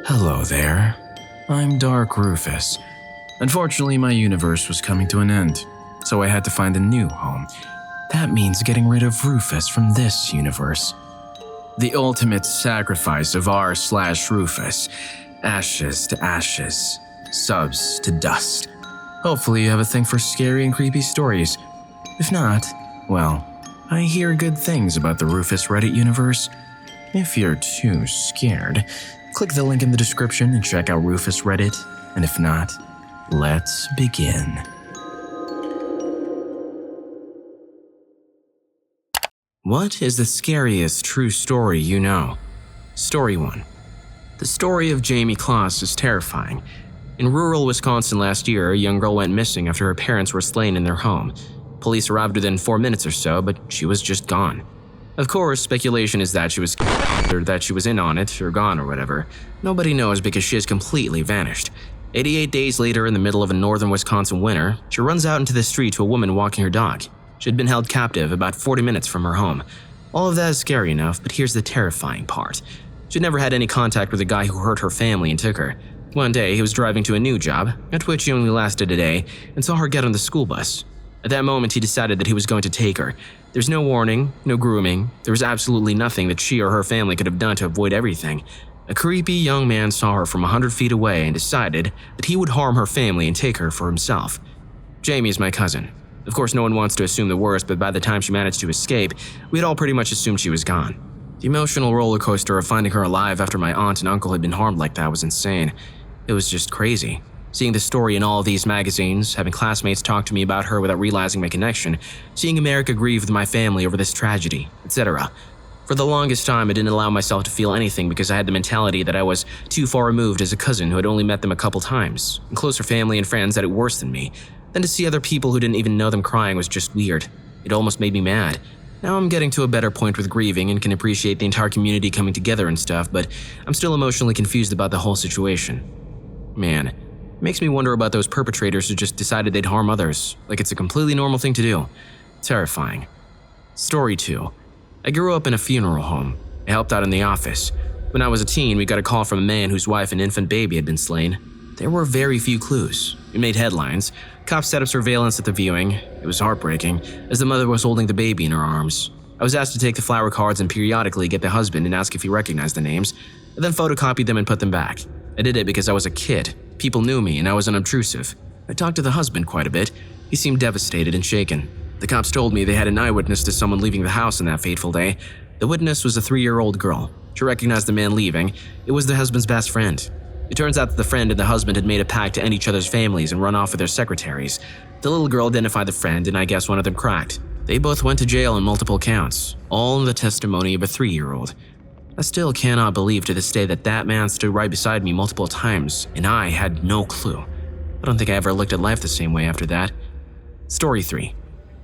Hello there. I'm Dark Rufus. Unfortunately, my universe was coming to an end, so I had to find a new home. That means getting rid of Rufus from this universe. The ultimate sacrifice of r/Rufus. Ashes to ashes, subs to dust. Hopefully you have a thing for scary and creepy stories. If not, well, I hear good things about the Rufus Reddit universe. If you're too scared, click the link in the description and check out Rufus Reddit, and if not, let's begin. What is the scariest true story you know? Story 1. The story of Jamie Claus is terrifying. In rural Wisconsin last year, a young girl went missing after her parents were slain in their home. Police arrived within 4 minutes or so, but she was just gone. Of course, speculation is that she was killed or that she was in on it or gone or whatever. Nobody knows because she has completely vanished. 88 days later, in the middle of a northern Wisconsin winter, she runs out into the street to a woman walking her dog. She had been held captive about 40 minutes from her home. All of that is scary enough, but here's the terrifying part. She'd never had any contact with the guy who hurt her family and took her. One day, he was driving to a new job, at which he only lasted a day, and saw her get on the school bus. At that moment, he decided that he was going to take her. There's no warning, no grooming. There was absolutely nothing that she or her family could have done to avoid everything. A creepy young man saw her from 100 feet away and decided that he would harm her family and take her for himself. Jamie is my cousin. Of course, no one wants to assume the worst, but by the time she managed to escape, we had all pretty much assumed she was gone. The emotional roller coaster of finding her alive after my aunt and uncle had been harmed like that was insane. It was just crazy. Seeing the story in all of these magazines, having classmates talk to me about her without realizing my connection, seeing America grieve with my family over this tragedy, etc. For the longest time, I didn't allow myself to feel anything because I had the mentality that I was too far removed as a cousin who had only met them a couple times, and closer family and friends had it worse than me. Then to see other people who didn't even know them crying was just weird. It almost made me mad. Now I'm getting to a better point with grieving and can appreciate the entire community coming together and stuff, but I'm still emotionally confused about the whole situation. Man, it makes me wonder about those perpetrators who just decided they'd harm others, like it's a completely normal thing to do. Terrifying. Story 2. I grew up in a funeral home. I helped out in the office. When I was a teen, we got a call from a man whose wife and infant baby had been slain. There were very few clues. It made headlines. Cops set up surveillance at the viewing. It was heartbreaking, as the mother was holding the baby in her arms. I was asked to take the flower cards and periodically get the husband and ask if he recognized the names, and then photocopy them and put them back. I did it because I was a kid. People knew me and I was unobtrusive. I talked to the husband quite a bit. He seemed devastated and shaken. The cops told me they had an eyewitness to someone leaving the house on that fateful day. The witness was a 3-year-old girl. She recognized the man leaving. It was the husband's best friend. It turns out that the friend and the husband had made a pact to end each other's families and run off with their secretaries. The little girl identified the friend, and I guess one of them cracked. They both went to jail on multiple counts, all in the testimony of a 3-year-old. I still cannot believe to this day that that man stood right beside me multiple times, and I had no clue. I don't think I ever looked at life the same way after that. Story 3.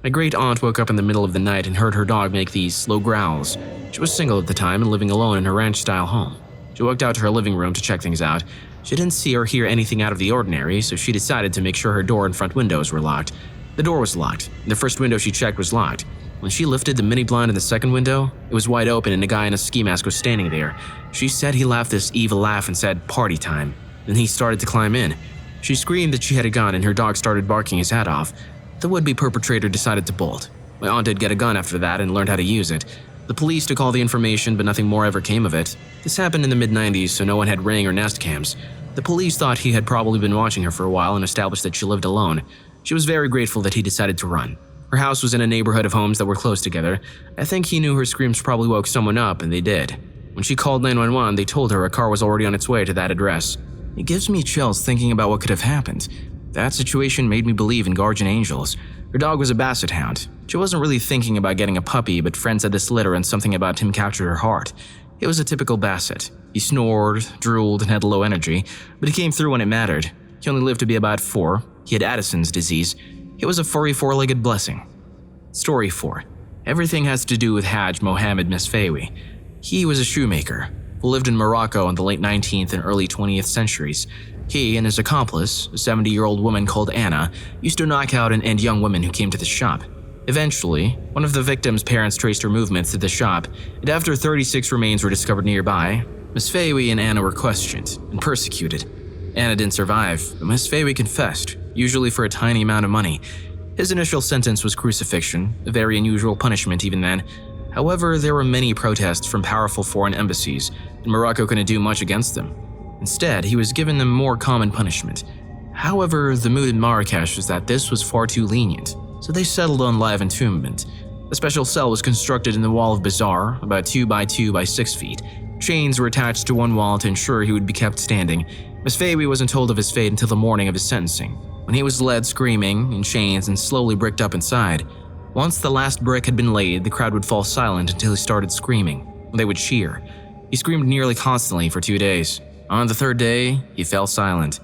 My great aunt woke up in the middle of the night and heard her dog make these slow growls. She was single at the time and living alone in her ranch-style home. She walked out to her living room to check things out. She didn't see or hear anything out of the ordinary, so she decided to make sure her door and front windows were locked. The door was locked, and the first window she checked was locked. When she lifted the mini blind in the second window, it was wide open and a guy in a ski mask was standing there. She said he laughed this evil laugh and said, "Party time." Then he started to climb in. She screamed that she had a gun and her dog started barking his head off. The would-be perpetrator decided to bolt. My aunt did get a gun after that and learned how to use it. The police took all the information, but nothing more ever came of it. This happened in the mid-90s, so no one had Ring or Nest cams. The police thought he had probably been watching her for a while and established that she lived alone. She was very grateful that he decided to run. Her house was in a neighborhood of homes that were close together. I think he knew her screams probably woke someone up, and they did. When she called 911, they told her a car was already on its way to that address. It gives me chills thinking about what could have happened. That situation made me believe in guardian angels. Her dog was a basset hound. She wasn't really thinking about getting a puppy, but friends had this litter and something about him captured her heart. It was a typical basset. He snored, drooled, and had low energy, but he came through when it mattered. He only lived to be about 4. He had Addison's disease. It was a furry 4-legged blessing. Story 4. Everything has to do with Haj Mohammed Misfawi. He was a shoemaker who lived in Morocco in the late 19th and early 20th centuries. He and his accomplice, a 70-year-old woman called Anna, used to knock out and end young women who came to the shop. Eventually, one of the victim's parents traced her movements to the shop, and after 36 remains were discovered nearby, Miss Faywe and Anna were questioned and persecuted. Anna didn't survive, but Miss Faywe confessed, usually for a tiny amount of money. His initial sentence was crucifixion, a very unusual punishment even then. However, there were many protests from powerful foreign embassies, and Morocco couldn't do much against them. Instead, he was given a more common punishment. However, the mood in Marrakesh was that this was far too lenient, so they settled on live entombment. A special cell was constructed in the wall of Bazaar, about 2 by 2 by 6 feet. Chains were attached to one wall to ensure he would be kept standing. Miss Faywe wasn't told of his fate until the morning of his sentencing, when he was led screaming in chains and slowly bricked up inside. Once the last brick had been laid, the crowd would fall silent until he started screaming. They would cheer. He screamed nearly constantly for 2 days. On the 3rd day, he fell silent.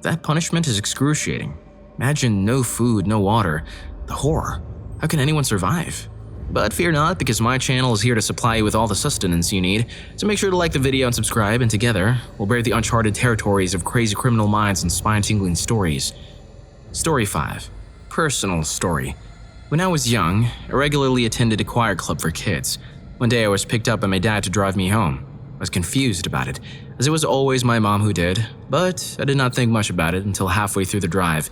That punishment is excruciating. Imagine no food, no water. The horror. How can anyone survive? But fear not, because my channel is here to supply you with all the sustenance you need, so make sure to like the video and subscribe, and together, we'll brave the uncharted territories of crazy criminal minds and spine-tingling stories. Story 5. Personal story. When I was young, I regularly attended a choir club for kids. One day I was picked up by my dad to drive me home. I was confused about it, as it was always my mom who did, but I did not think much about it until halfway through the drive.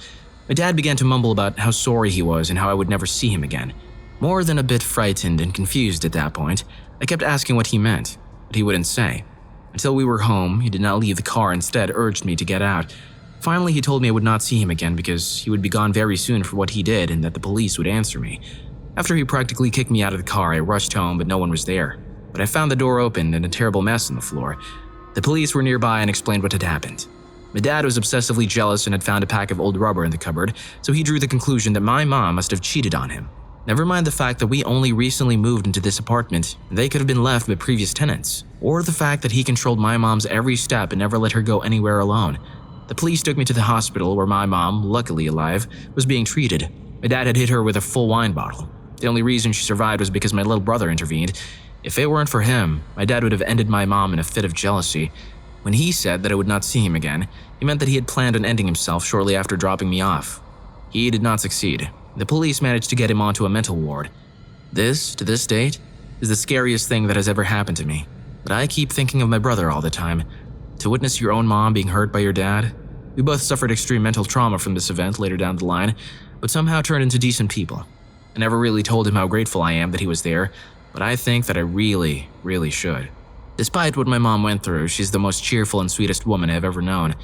My dad began to mumble about how sorry he was and how I would never see him again. More than a bit frightened and confused at that point, I kept asking what he meant, but he wouldn't say. Until we were home, he did not leave the car, instead urged me to get out. Finally, he told me I would not see him again because he would be gone very soon for what he did and that the police would answer me. After he practically kicked me out of the car, I rushed home, but no one was there. But I found the door open and a terrible mess on the floor. The police were nearby and explained what had happened. My dad was obsessively jealous and had found a pack of old rubber in the cupboard, so he drew the conclusion that my mom must have cheated on him. Never mind the fact that we only recently moved into this apartment, and they could have been left by previous tenants, or the fact that he controlled my mom's every step and never let her go anywhere alone. The police took me to the hospital where my mom, luckily alive, was being treated. My dad had hit her with a full wine bottle. The only reason she survived was because my little brother intervened. If it weren't for him, my dad would have ended my mom in a fit of jealousy. When he said that I would not see him again, he meant that he had planned on ending himself shortly after dropping me off. He did not succeed. The police managed to get him onto a mental ward. This, to this date, is the scariest thing that has ever happened to me. But I keep thinking of my brother all the time. To witness your own mom being hurt by your dad. We both suffered extreme mental trauma from this event later down the line, but somehow turned into decent people. I never really told him how grateful I am that he was there, but I think that I really, really should. Despite what my mom went through, she's the most cheerful and sweetest woman I've ever known.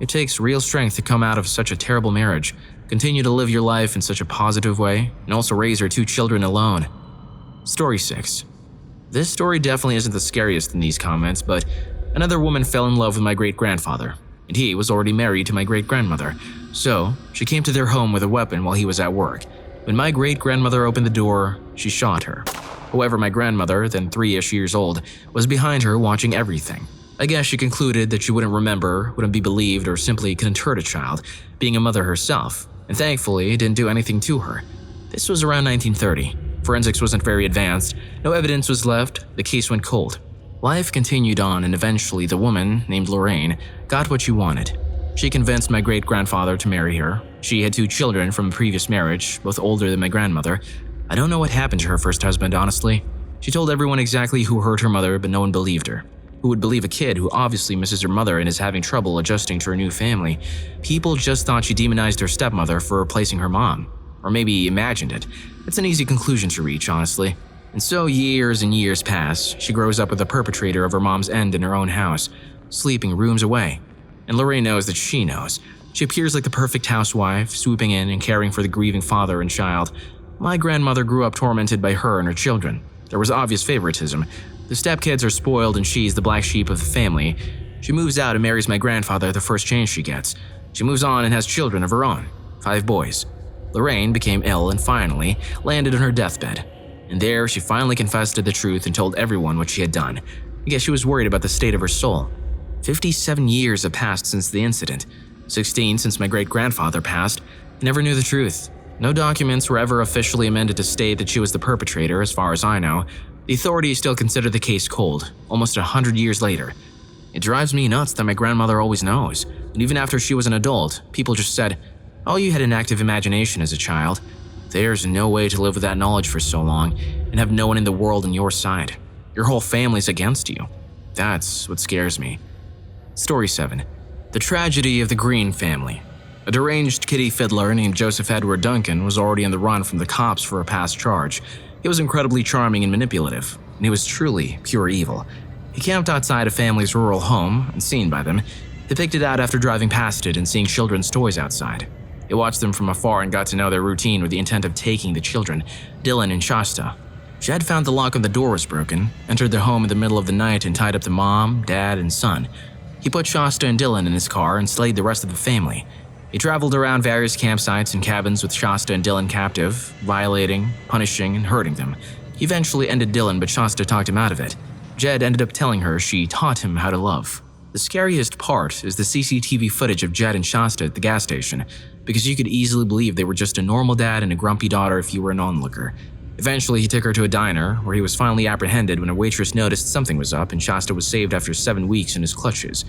It takes real strength to come out of such a terrible marriage, continue to live your life in such a positive way, and also raise her 2 children alone. Story 6. This story definitely isn't the scariest in these comments, but another woman fell in love with my great-grandfather, and he was already married to my great-grandmother, so she came to their home with a weapon while he was at work. When my great-grandmother opened the door, she shot her. However, my grandmother, then 3-ish years old, was behind her watching everything. I guess she concluded that she wouldn't remember, wouldn't be believed, or simply couldn't hurt a child, being a mother herself, and thankfully didn't do anything to her. This was around 1930. Forensics wasn't very advanced, no evidence was left, the case went cold. Life continued on, and eventually the woman, named Lorraine, got what she wanted. She convinced my great-grandfather to marry her. She had 2 children from a previous marriage, both older than my grandmother. I don't know what happened to her first husband, honestly. She told everyone exactly who hurt her mother, but no one believed her. Who would believe a kid who obviously misses her mother and is having trouble adjusting to her new family? People just thought she demonized her stepmother for replacing her mom. Or maybe imagined it. It's an easy conclusion to reach, honestly. And so years and years pass. She grows up with the perpetrator of her mom's end in her own house, sleeping rooms away. And Lorraine knows that she knows. She appears like the perfect housewife, swooping in and caring for the grieving father and child. My grandmother grew up tormented by her and her children. There was obvious favoritism. The stepkids are spoiled and she's the black sheep of the family. She moves out and marries my grandfather the first chance she gets. She moves on and has children of her own, 5 boys. Lorraine became ill and finally landed on her deathbed. And there she finally confessed to the truth and told everyone what she had done. I guess she was worried about the state of her soul. 57 years have passed since the incident. 16 since my great-grandfather passed. I never knew the truth. No documents were ever officially amended to state that she was the perpetrator, as far as I know. The authorities still consider the case cold, almost 100 years later. It drives me nuts that my grandmother always knows, and even after she was an adult, people just said, "Oh, you had an active imagination as a child." There's no way to live with that knowledge for so long and have no one in the world on your side. Your whole family's against you. That's what scares me. Story 7. The Tragedy of the Green Family. A deranged kitty fiddler named Joseph Edward Duncan was already on the run from the cops for a past charge. He was incredibly charming and manipulative, and he was truly pure evil. He camped outside a family's rural home, unseen by them. He picked it out after driving past it and seeing children's toys outside. He watched them from afar and got to know their routine with the intent of taking the children, Dylan and Shasta. Jed found the lock on the door was broken, entered their home in the middle of the night and tied up the mom, dad, and son. He put Shasta and Dylan in his car and slayed the rest of the family. He traveled around various campsites and cabins with Shasta and Dylan captive, violating, punishing, and hurting them. He eventually ended Dylan, but Shasta talked him out of it. Jed ended up telling her she taught him how to love. The scariest part is the CCTV footage of Jed and Shasta at the gas station, because you could easily believe they were just a normal dad and a grumpy daughter if you were an onlooker. Eventually, he took her to a diner, where he was finally apprehended when a waitress noticed something was up and Shasta was saved after 7 weeks in his clutches.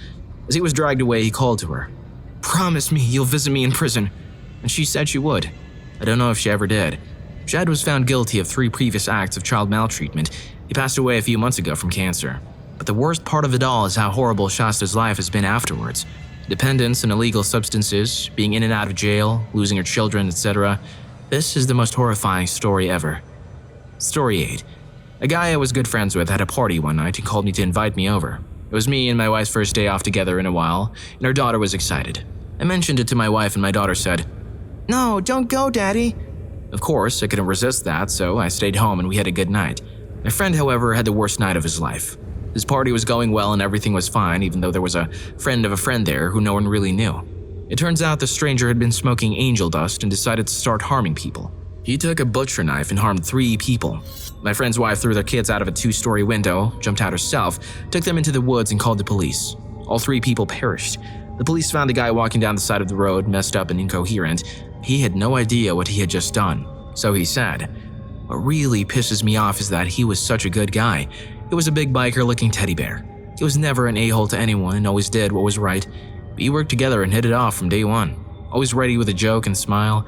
As he was dragged away, he called to her. "Promise me you'll visit me in prison." And she said she would. I don't know if she ever did. Jed was found guilty of 3 previous acts of child maltreatment. He passed away a few months ago from cancer. But the worst part of it all is how horrible Shasta's life has been afterwards. Dependence on illegal substances, being in and out of jail, losing her children, etc. This is the most horrifying story ever. Story 8. A guy I was good friends with had a party one night and called me to invite me over. It was me and my wife's first day off together in a while, and our daughter was excited. I mentioned it to my wife and my daughter said, "No, don't go, Daddy." Of course, I couldn't resist that, so I stayed home and we had a good night. My friend, however, had the worst night of his life. His party was going well and everything was fine, even though there was a friend of a friend there who no one really knew. It turns out the stranger had been smoking angel dust and decided to start harming people. He took a butcher knife and harmed 3 people. My friend's wife threw their kids out of a 2-story window, jumped out herself, took them into the woods and called the police. All 3 people perished. The police found the guy walking down the side of the road, messed up and incoherent. He had no idea what he had just done, so he said. What really pisses me off is that he was such a good guy. He was a big biker-looking teddy bear. He was never an a-hole to anyone and always did what was right. We worked together and hit it off from day one. Always ready with a joke and smile.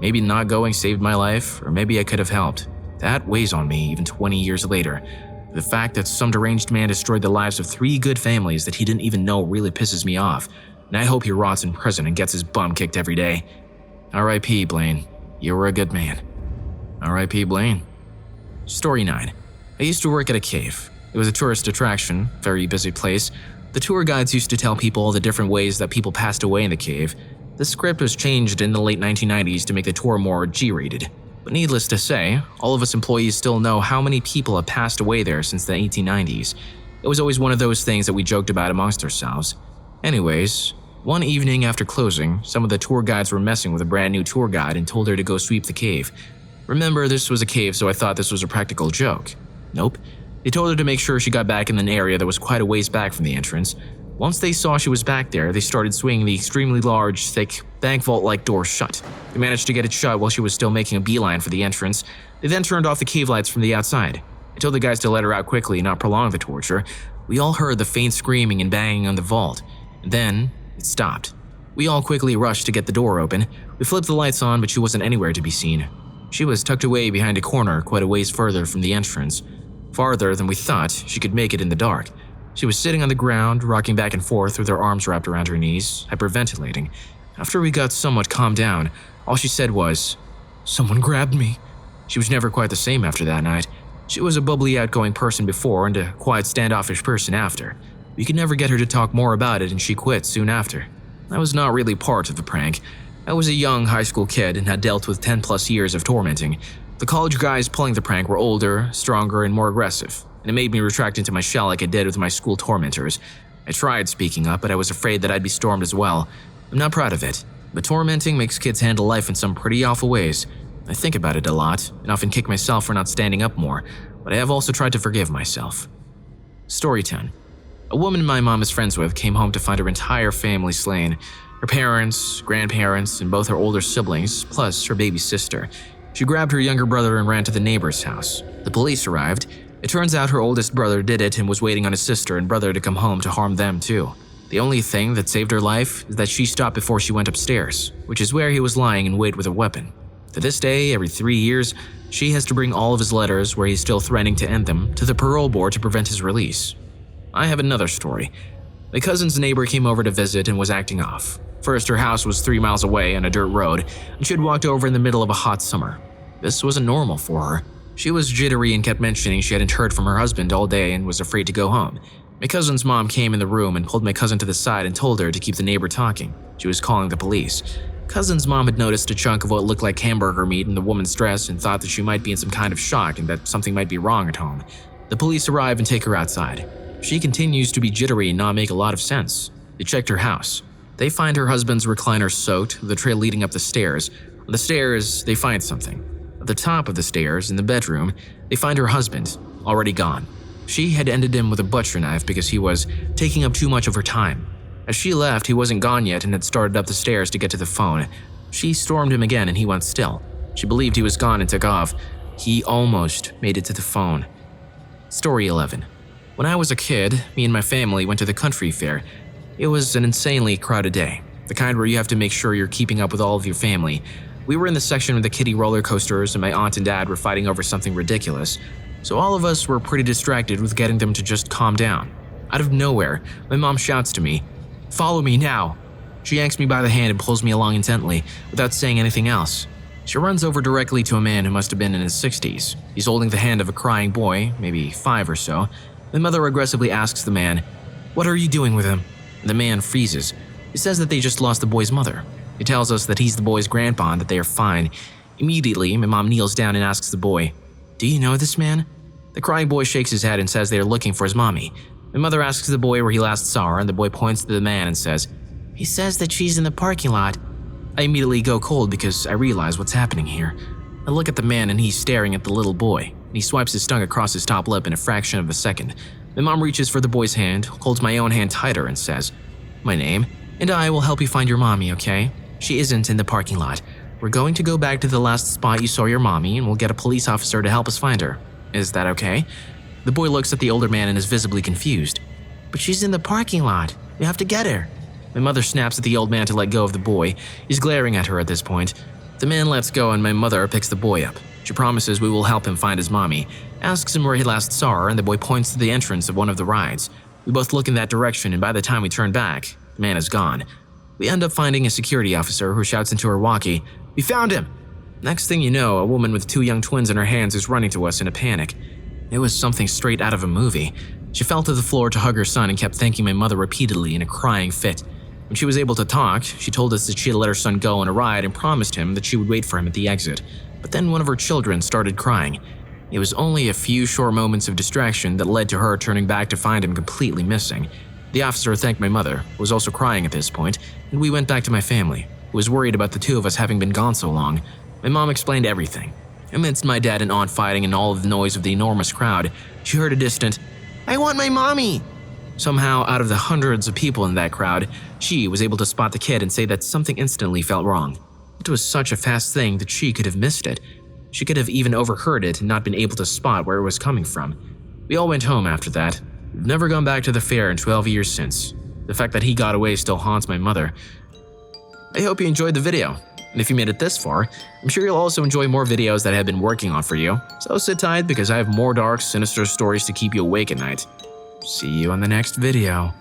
Maybe not going saved my life, or maybe I could have helped. That weighs on me even 20 years later. The fact that some deranged man destroyed the lives of 3 good families that he didn't even know really pisses me off, and I hope he rots in prison and gets his bum kicked every day. R.I.P. Blaine. You were a good man. R.I.P. Blaine. Story 9. I used to work at a cave. It was a tourist attraction, very busy place. The tour guides used to tell people all the different ways that people passed away in the cave. The script was changed in the late 1990s to make the tour more G-rated. But needless to say, all of us employees still know how many people have passed away there since the 1890s. It was always one of those things that we joked about amongst ourselves. Anyways, one evening after closing, some of the tour guides were messing with a brand new tour guide and told her to go sweep the cave. Remember, this was a cave, so I thought this was a practical joke. Nope. They told her to make sure she got back in an area that was quite a ways back from the entrance. Once they saw she was back there, they started swinging the extremely large, thick, bank vault-like door shut. They managed to get it shut while she was still making a beeline for the entrance. They then turned off the cave lights from the outside. I told the guys to let her out quickly and not prolong the torture. We all heard the faint screaming and banging on the vault. And then, it stopped. We all quickly rushed to get the door open. We flipped the lights on, but she wasn't anywhere to be seen. She was tucked away behind a corner quite a ways further from the entrance. Farther than we thought she could make it in the dark. She was sitting on the ground, rocking back and forth with her arms wrapped around her knees, hyperventilating. After we got somewhat calmed down, all she said was, "Someone grabbed me." She was never quite the same after that night. She was a bubbly, outgoing person before and a quiet, standoffish person after. We could never get her to talk more about it and she quit soon after. I was not really part of the prank. I was a young high school kid and had dealt with 10+ years of tormenting. The college guys pulling the prank were older, stronger, and more aggressive, and it made me retract into my shell like I did with my school tormentors. I tried speaking up, but I was afraid that I'd be stormed as well. I'm not proud of it, but tormenting makes kids handle life in some pretty awful ways. I think about it a lot, and often kick myself for not standing up more, but I have also tried to forgive myself. Story 10. A woman my mom is friends with came home to find her entire family slain. Her parents, grandparents, and both her older siblings, plus her baby sister. She grabbed her younger brother and ran to the neighbor's house. The police arrived. It turns out her oldest brother did it and was waiting on his sister and brother to come home to harm them too. The only thing that saved her life is that she stopped before she went upstairs, which is where he was lying in wait with a weapon. To this day, every 3 years, she has to bring all of his letters, where he's still threatening to end them, to the parole board to prevent his release. I have another story. My cousin's neighbor came over to visit and was acting off. First, her house was 3 miles away on a dirt road, and she had walked over in the middle of a hot summer. This wasn't normal for her. She was jittery and kept mentioning she hadn't heard from her husband all day and was afraid to go home. My cousin's mom came in the room and pulled my cousin to the side and told her to keep the neighbor talking. She was calling the police. Cousin's mom had noticed a chunk of what looked like hamburger meat in the woman's dress and thought that she might be in some kind of shock and that something might be wrong at home. The police arrive and take her outside. She continues to be jittery and not make a lot of sense. They checked her house. They find her husband's recliner soaked, with a trail leading up the stairs. On the stairs, they find something. At the top of the stairs, in the bedroom, they find her husband, already gone. She had ended him with a butcher knife because he was taking up too much of her time. As she left, he wasn't gone yet and had started up the stairs to get to the phone. She stormed him again and he went still. She believed he was gone and took off. He almost made it to the phone. Story 11. When I was a kid, me and my family went to the country fair. It was an insanely crowded day, the kind where you have to make sure you're keeping up with all of your family. We were in the section with the kiddie roller coasters and my aunt and dad were fighting over something ridiculous, so all of us were pretty distracted with getting them to just calm down. Out of nowhere, my mom shouts to me, "Follow me now." She yanks me by the hand and pulls me along intently, without saying anything else. She runs over directly to a man who must have been in his 60s. He's holding the hand of a crying boy, maybe 5 or so. My mother aggressively asks the man, "What are you doing with him?" The man freezes. He says that they just lost the boy's mother. He tells us that he's the boy's grandpa and that they are fine. Immediately, my mom kneels down and asks the boy, "Do you know this man?" The crying boy shakes his head and says they are looking for his mommy. My mother asks the boy where he last saw her, and the boy points to the man and says, "He says that she's in the parking lot." I immediately go cold because I realize what's happening here. I look at the man and he's staring at the little boy, and he swipes his tongue across his top lip in a fraction of a second. My mom reaches for the boy's hand, holds my own hand tighter and says, "My name, and I will help you find your mommy, okay? She isn't in the parking lot. We're going to go back to the last spot you saw your mommy and we'll get a police officer to help us find her. Is that okay?" The boy looks at the older man and is visibly confused. "But she's in the parking lot. We have to get her." My mother snaps at the old man to let go of the boy. He's glaring at her at this point. The man lets go and my mother picks the boy up. She promises we will help him find his mommy, asks him where he last saw her, and the boy points to the entrance of one of the rides. We both look in that direction and by the time we turn back, the man is gone. We end up finding a security officer who shouts into her walkie, "We found him!" Next thing you know, a woman with 2 young twins in her hands is running to us in a panic. It was something straight out of a movie. She fell to the floor to hug her son and kept thanking my mother repeatedly in a crying fit. When she was able to talk, she told us that she had let her son go on a ride and promised him that she would wait for him at the exit. But then one of her children started crying. It was only a few short moments of distraction that led to her turning back to find him completely missing. The officer thanked my mother, who was also crying at this point, and we went back to my family, who was worried about the 2 of us having been gone so long. My mom explained everything. Amidst my dad and aunt fighting and all of the noise of the enormous crowd, she heard a distant, "I want my mommy!" Somehow, out of the hundreds of people in that crowd, she was able to spot the kid and say that something instantly felt wrong. It was such a fast thing that she could have missed it. She could have even overheard it and not been able to spot where it was coming from. We all went home after that. We've never gone back to the fair in 12 years since. The fact that he got away still haunts my mother. I hope you enjoyed the video. And if you made it this far, I'm sure you'll also enjoy more videos that I have been working on for you. So sit tight because I have more dark, sinister stories to keep you awake at night. See you on the next video.